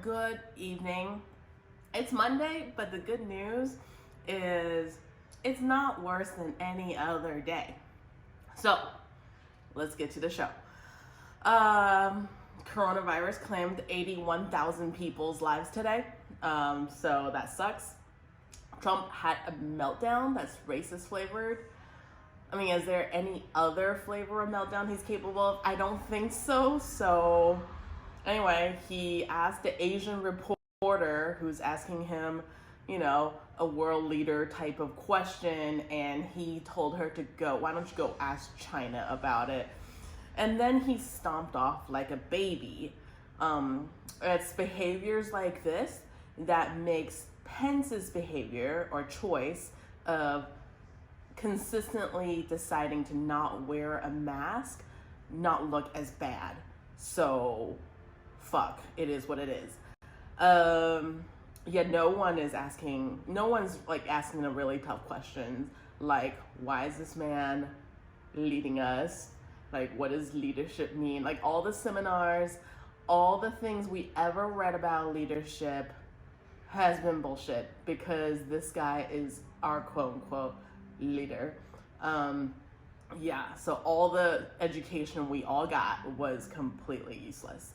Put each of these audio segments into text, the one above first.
good evening. It's Monday, but the good news is it's not worse than any other day. So let's get to the show. Coronavirus claimed 81,000 people's lives today. So that sucks. Trump had a meltdown that's racist flavored. I mean, is there any other flavor of meltdown he's capable of? I don't think so. So anyway, he asked the Asian reporter who's asking him, a world leader type of question, and he told her to go, why don't you go ask China about it? And then he stomped off like a baby. It's behaviors like this that makes Pence's behavior or choice of consistently deciding to not wear a mask not look as bad. So fuck, it is what it is. No one's asking the really tough questions like, why is this man leading us? Like, what does leadership mean? Like, all the seminars, all the things we ever read about leadership has been bullshit, because this guy is our quote unquote leader. So all the education we all got was completely useless.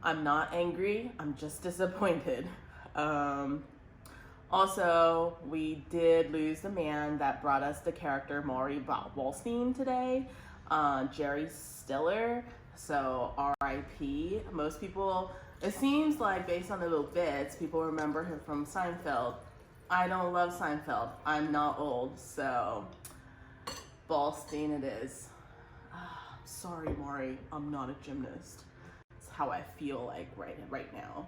I'm not angry, I'm just disappointed. Also, we did lose the man that brought us the character Maury Wallstein today, Jerry Stiller. So R.I.P. Most people, it seems like based on the little bits, people remember him from Seinfeld. I don't love Seinfeld. I'm not old, so Wallstein it is. Sorry, Maury, I'm not a gymnast. It's how I feel like right now.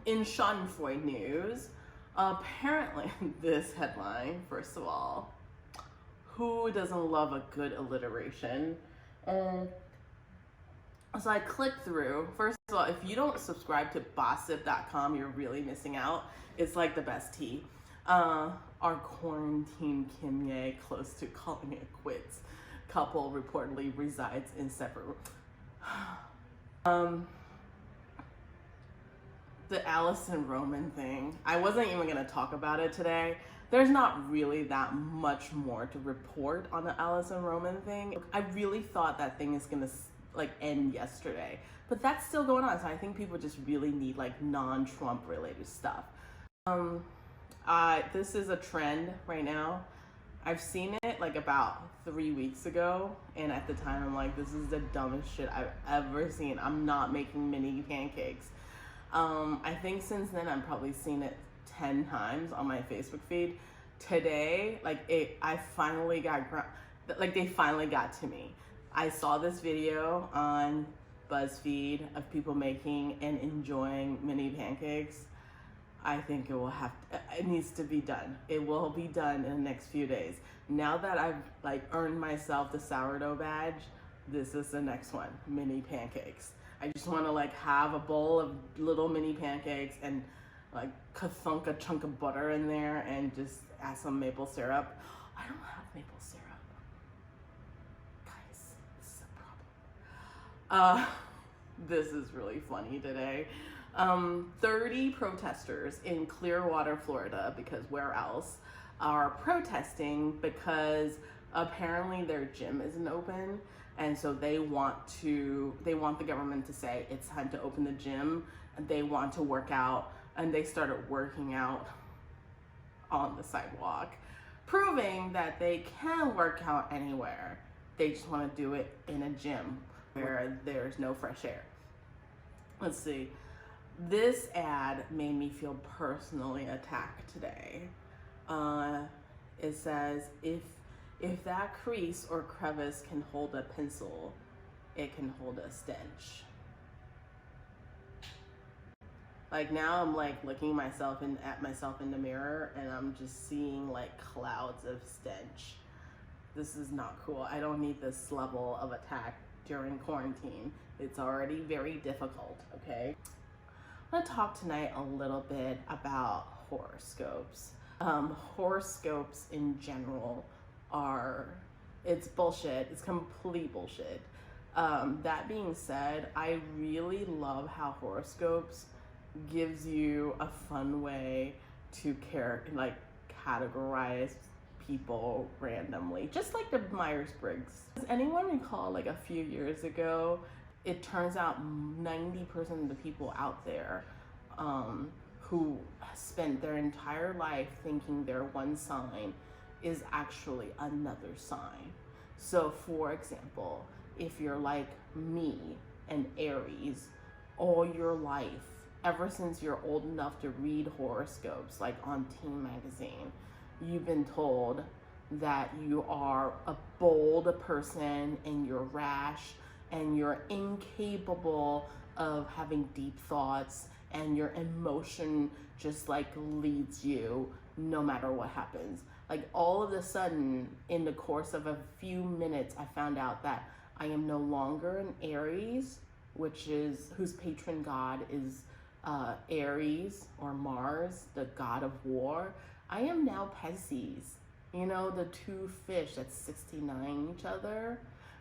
In Schadenfreude news, apparently this headline, first of all, who doesn't love a good alliteration? And so I clicked through. First of all, if you don't subscribe to Bossip.com, you're really missing out. It's like the best tea. Our quarantine Kim Ye, close to calling it quits, couple reportedly resides in separate the Allison Roman thing, I wasn't even gonna talk about it today. There's not really that much more to report on the Allison Roman thing. I really thought that thing is gonna end yesterday, but that's still going on. So I think people just really need non-Trump related stuff. This is a trend right now. I've seen it about 3 weeks ago, and at the time I'm like, this is the dumbest shit I've ever seen. I'm not making mini pancakes. I think since then I've probably seen it 10 times on my Facebook feed. Today, I finally got, they finally got to me. I saw this video on BuzzFeed of people making and enjoying mini pancakes. I think it needs to be done. It will be done in the next few days. Now that I've earned myself the sourdough badge, this is the next one, mini pancakes. I just want to have a bowl of little mini pancakes and thunk a chunk of butter in there and just add some maple syrup. I don't have maple syrup. Guys, this is a problem. This is really funny today. 30 protesters in Clearwater, Florida, because where else, are protesting because apparently their gym isn't open. And so they want the government to say it's time to open the gym, and they want to work out, and they started working out on the sidewalk, proving that they can work out anywhere. They just want to do it in a gym where there's no fresh air. Let's see. This ad made me feel personally attacked today. It says, if that crease or crevice can hold a pencil, it can hold a stench. Now I'm looking at myself in the mirror, and I'm just seeing clouds of stench. This is not cool. I don't need this level of attack during quarantine. It's already very difficult, okay? I'm gonna talk tonight a little bit about horoscopes. Horoscopes in general it's bullshit. It's complete bullshit. That being said, I really love how horoscopes gives you a fun way to categorize people randomly, just like the Myers-Briggs. Does anyone recall, like, a few years ago, it turns out 90% of the people out there who spent their entire life thinking they're one sign is actually another sign. So for example, if you're like me, an Aries, all your life, ever since you're old enough to read horoscopes, like on Teen Magazine, you've been told that you are a bold person and you're rash and you're incapable of having deep thoughts and your emotion just like leads you no matter what happens. Like all of a sudden, in the course of a few minutes, I found out that I am no longer an Aries, whose patron god is Aries or Mars, the god of war. I am now Pisces, you know, the two fish that 69 each other.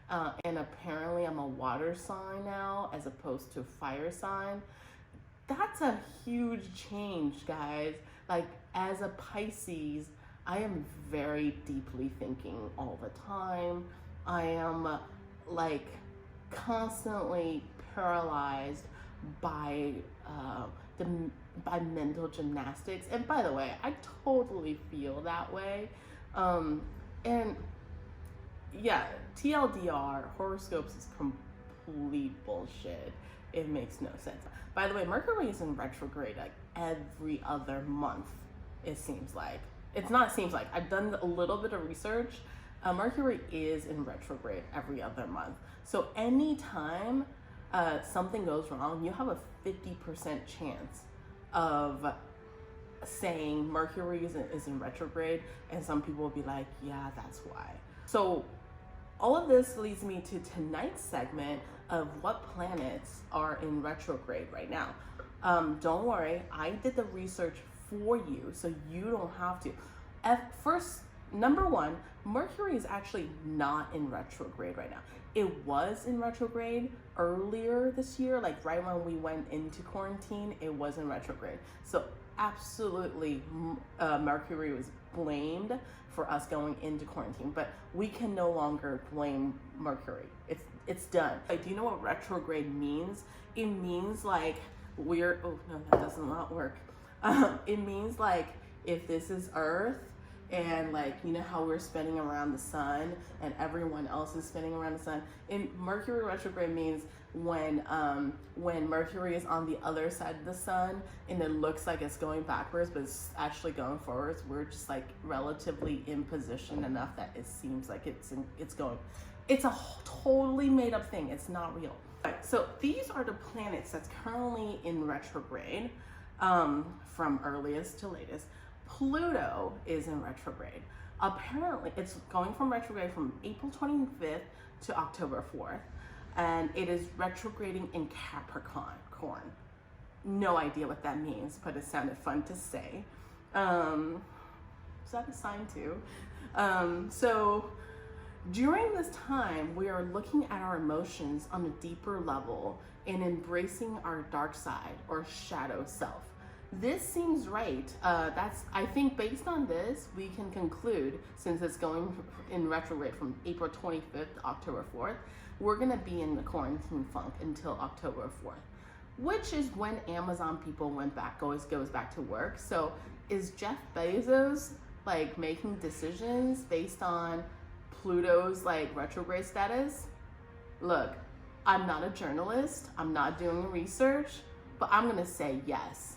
And apparently I'm a water sign now as opposed to fire sign. That's a huge change, guys. Like as a Pisces, I am very deeply thinking all the time. I am like constantly paralyzed by by mental gymnastics. And by the way, I totally feel that way. And yeah, TLDR, horoscopes is complete bullshit. It makes no sense. By the way, Mercury is in retrograde like every other month, it seems like. It's not seems like. I've done a little bit of research. Mercury is in retrograde every other month. So anytime something goes wrong, you have a 50% chance of saying Mercury is in retrograde, and some people will be like, yeah, that's why. So all of this leads me to tonight's segment of what planets are in retrograde right now. Don't worry, I did the research for you, so you don't have to. At first, number one, Mercury is actually not in retrograde right now. It was in retrograde earlier this year, like right when we went into quarantine, it was in retrograde. So absolutely, Mercury was blamed for us going into quarantine, but we can no longer blame Mercury. It's done. Like, do you know what retrograde means? It means like oh no, that does not work. It means like if this is Earth and like, you know how we're spinning around the sun and everyone else is spinning around the sun. In Mercury retrograde means when Mercury is on the other side of the sun and it looks like it's going backwards, but it's actually going forwards. We're just like relatively in position enough that it seems like it's going. It's a totally made up thing. It's not real. Right, so these are the planets that's currently in retrograde, from earliest to latest. Pluto is in retrograde. Apparently, it's going from retrograde from April 25th to October 4th, and it is retrograding in Capricorn. No idea what that means, but it sounded fun to say. Is that a sign too? So during this time, we are looking at our emotions on a deeper level and embracing our dark side or shadow self. This seems right. I think based on this, we can conclude, since it's going in retrograde from April 25th to October 4th, we're gonna be in the quarantine funk until October 4th, which is when Amazon people goes back to work. So is Jeff Bezos like making decisions based on Pluto's like retrograde status? Look, I'm not a journalist, I'm not doing research, but I'm gonna say yes.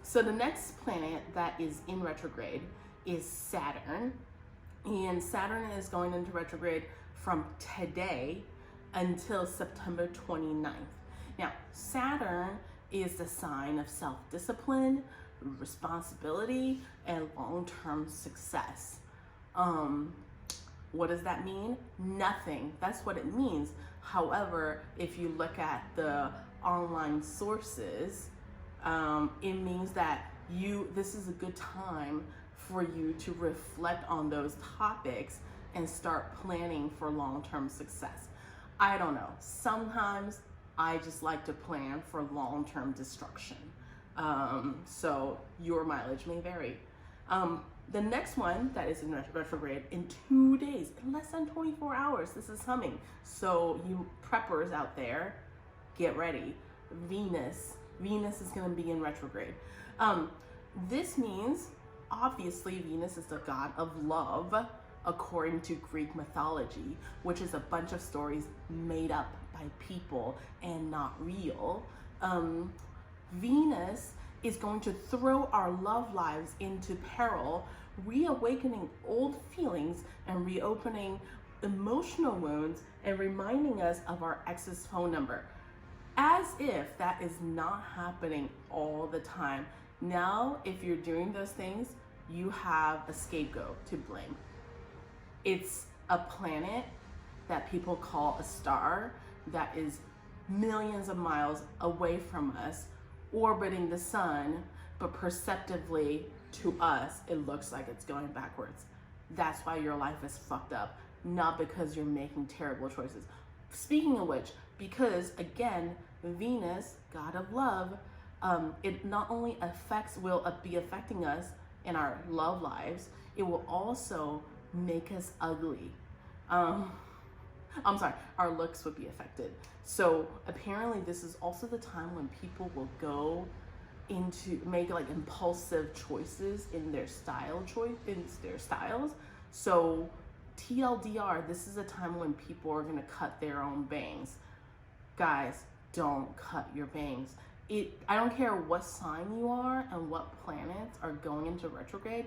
So the next planet that is in retrograde is Saturn, and Saturn is going into retrograde from today until September 29th. Now, Saturn is the sign of self-discipline, responsibility, and long-term success. What does that mean? Nothing. That's what it means. However, if you look at the online sources, it means that this is a good time for you to reflect on those topics and start planning for long-term success. I don't know. Sometimes I just like to plan for long-term destruction. So your mileage may vary. The next one that is in retrograde in 2 days, in less than 24 hours, this is coming. So you preppers out there, get ready. Venus is going to be in retrograde. This means, obviously, Venus is the god of love, according to Greek mythology, which is a bunch of stories made up by people and not real. Venus is going to throw our love lives into peril, reawakening old feelings and reopening emotional wounds and reminding us of our ex's phone number. As if that is not happening all the time. Now, if you're doing those things, you have a scapegoat to blame. It's a planet that people call a star that is millions of miles away from us, orbiting the sun, but perceptively to us, it looks like it's going backwards. That's why your life is fucked up, not because you're making terrible choices. Speaking of which, because again, Venus, god of love, it not only will be affecting us in our love lives, it will also make us ugly. I'm sorry, our looks would be affected. So apparently this is also the time when people will go into make like impulsive choices in their styles. So TLDR, this is a time when people are gonna cut their own bangs. Guys, don't cut your bangs. I don't care what sign you are and what planets are going into retrograde,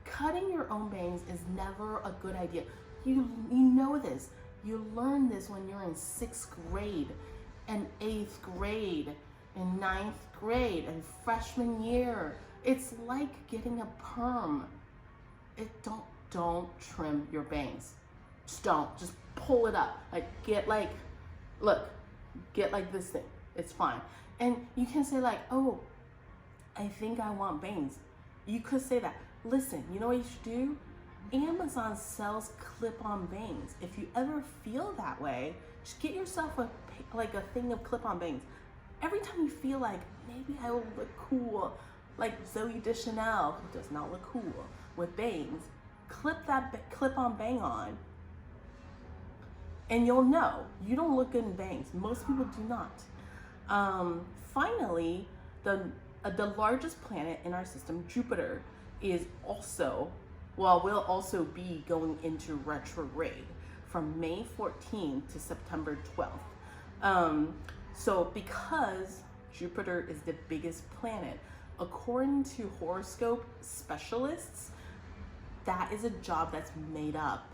cutting your own bangs is never a good idea. You know this. You learn this when you're in 6th grade and 8th grade and 9th grade and freshman year. It's like getting a perm. Don't trim your bangs. Just pull it up. Get like this thing. It's fine. And you can say like, oh, I think I want bangs. You could say that. Listen, you know what you should do? Amazon sells clip-on bangs. If you ever feel that way, just get yourself a thing of clip-on bangs. Every time you feel like maybe I will look cool, like Zoe Deschanel, who does not look cool with bangs, clip that clip-on bang on, and you'll know you don't look good in bangs. Most people do not. Finally, the largest planet in our system, Jupiter, will also be going into retrograde from May 14th to September 12th. So because Jupiter is the biggest planet, according to horoscope specialists, that is a job that's made up.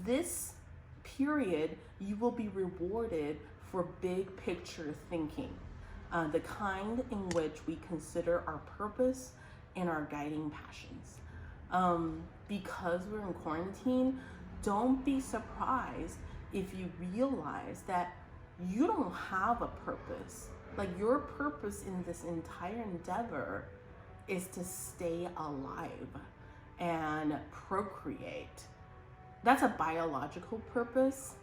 This period, you will be rewarded for big picture thinking, the kind in which we consider our purpose and our guiding passions. Because we're in quarantine, don't be surprised if you realize that you don't have a purpose. Like, your purpose in this entire endeavor is to stay alive and procreate. That's a biological purpose,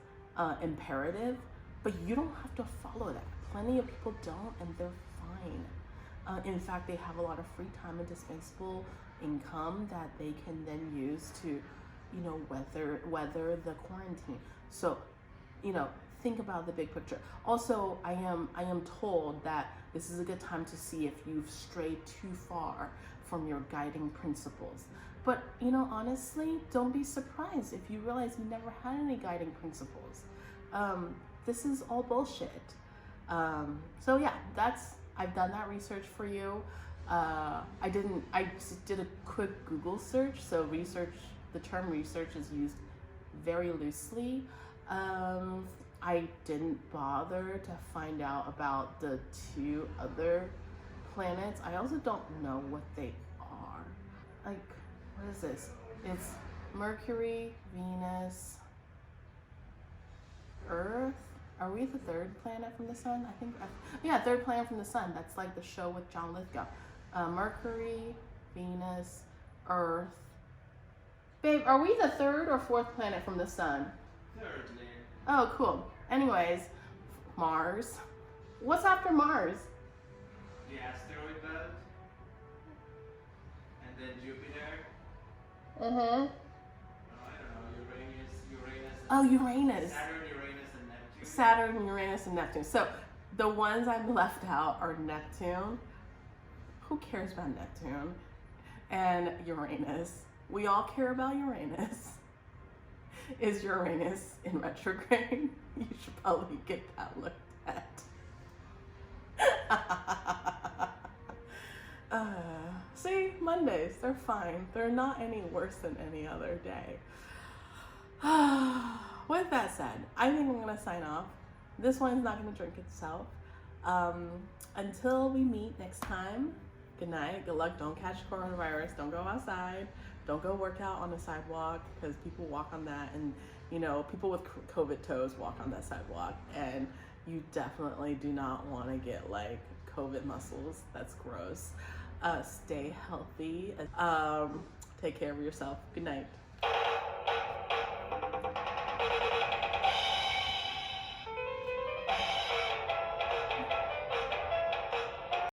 imperative, but you don't have to follow that. Plenty of people don't, and they're fine. In fact, they have a lot of free time and disposable income that they can then use to, weather the quarantine. So, think about the big picture. Also, I am told that this is a good time to see if you've strayed too far from your guiding principles. But, honestly, don't be surprised if you realize you never had any guiding principles. This is all bullshit. So yeah, I've done that research for you. I just did a quick Google search. So the term research is used very loosely. I didn't bother to find out about the 2 other planets. I also don't know what they are. Like, what is this? It's Mercury, Venus, Earth. Are we the 3rd planet from the sun? Yeah, 3rd planet from the sun. That's like the show with John Lithgow. Mercury, Venus, Earth. Babe, are we the 3rd or 4th planet from the sun? 3rd, man. Oh, cool. Anyways, Mars. What's after Mars? The asteroid belt, and then Jupiter. Mm-hmm. I don't know, Uranus. Oh, Uranus. Saturn, Uranus, Saturn, Uranus, and Neptune. and Neptune. So the ones I've left out are Neptune. Who cares about Neptune? And Uranus. We all care about Uranus. Is Uranus in retrograde? You should probably get that looked at. See, Mondays, they're fine. They're not any worse than any other day. With that said, I think I'm gonna sign off. This one's not gonna drink itself. Until we meet next time, good night, good luck, don't catch coronavirus, don't go outside, don't go work out on the sidewalk, because people walk on that, and you know, people with COVID toes walk on that sidewalk, and you definitely do not want to get like COVID muscles. That's gross. Stay healthy. Take care of yourself. Good night.